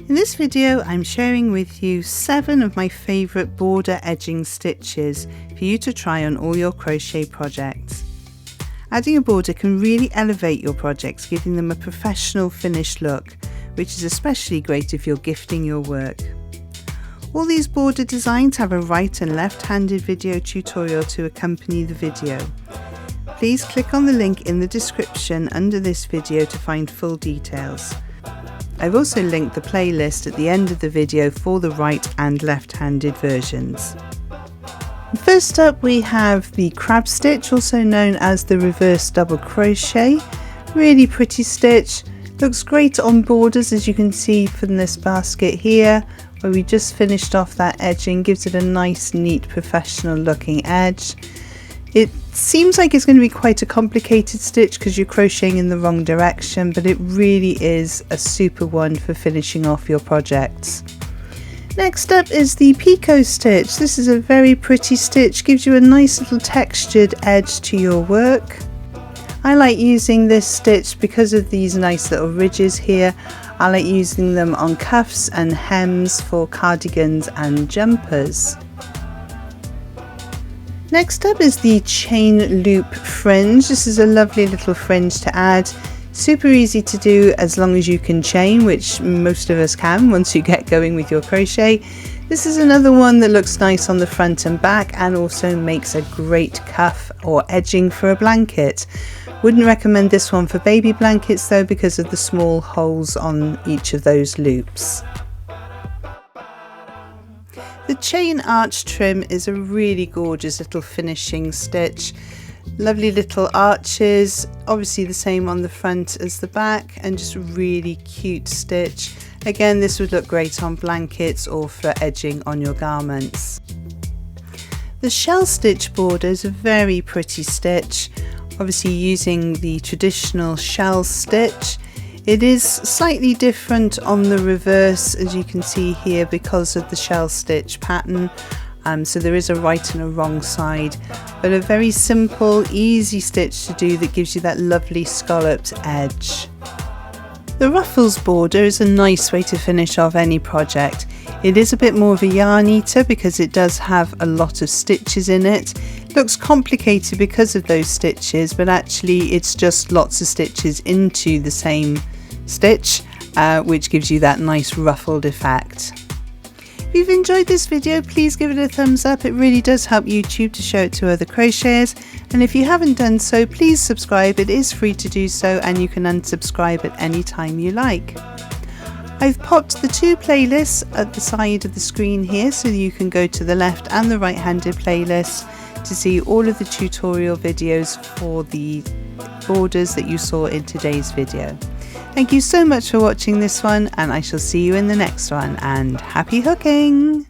In this video I'm sharing with you 7 of my favourite border edging stitches for you to try on all your crochet projects. Adding a border can really elevate your projects, giving them a professional finished look, which is especially great if you're gifting your work. All these border designs have a right and left-handed video tutorial to accompany the video. Please click on the link in the description under this video to find full details. I've also linked the playlist at the end of the video for the right and left-handed versions. First up we have the crab stitch, also known as the reverse double crochet. Really pretty stitch, looks great on borders as you can see from this basket here where we just finished off that edging, gives it a nice neat professional looking edge. It seems like it's going to be quite a complicated stitch because you're crocheting in the wrong direction, but it really is a super one for finishing off your projects. Next up is the Pico Stitch. This is a very pretty stitch, gives you a nice little textured edge to your work. I like using this stitch because of these nice little ridges here. I like using them on cuffs and hems for cardigans and jumpers. Next up is the chain loop fringe. This is a lovely little fringe to add. Super easy to do as long as you can chain, which most of us can once you get going with your crochet. This is another one that looks nice on the front and back and also makes a great cuff or edging for a blanket. Wouldn't recommend this one for baby blankets though because of the small holes on each of those loops. The chain arch trim is a really gorgeous little finishing stitch. Lovely little arches, obviously the same on the front as the back, and just a really cute stitch. Again, this would look great on blankets or for edging on your garments. The shell stitch border is a very pretty stitch, obviously using the traditional shell stitch. It is slightly different on the reverse as you can see here because of the shell stitch pattern. So there is a right and a wrong side, but a very simple, easy stitch to do that gives you that lovely scalloped edge. The ruffles border is a nice way to finish off any project. It is a bit more of a yarn eater because it does have a lot of stitches in it. It looks complicated because of those stitches, but actually it's just lots of stitches into the same stitch, which gives you that nice ruffled effect. If you've enjoyed this video, please give it a thumbs up. It really does help YouTube to show it to other crocheters, and if you haven't done so, please subscribe. It is free to do so and you can unsubscribe at any time you like. I've popped the 2 playlists at the side of the screen here so that you can go to the left and the right-handed playlist to see all of the tutorial videos for the borders that you saw in today's video. Thank you so much for watching this one, and I shall see you in the next one, and happy hooking!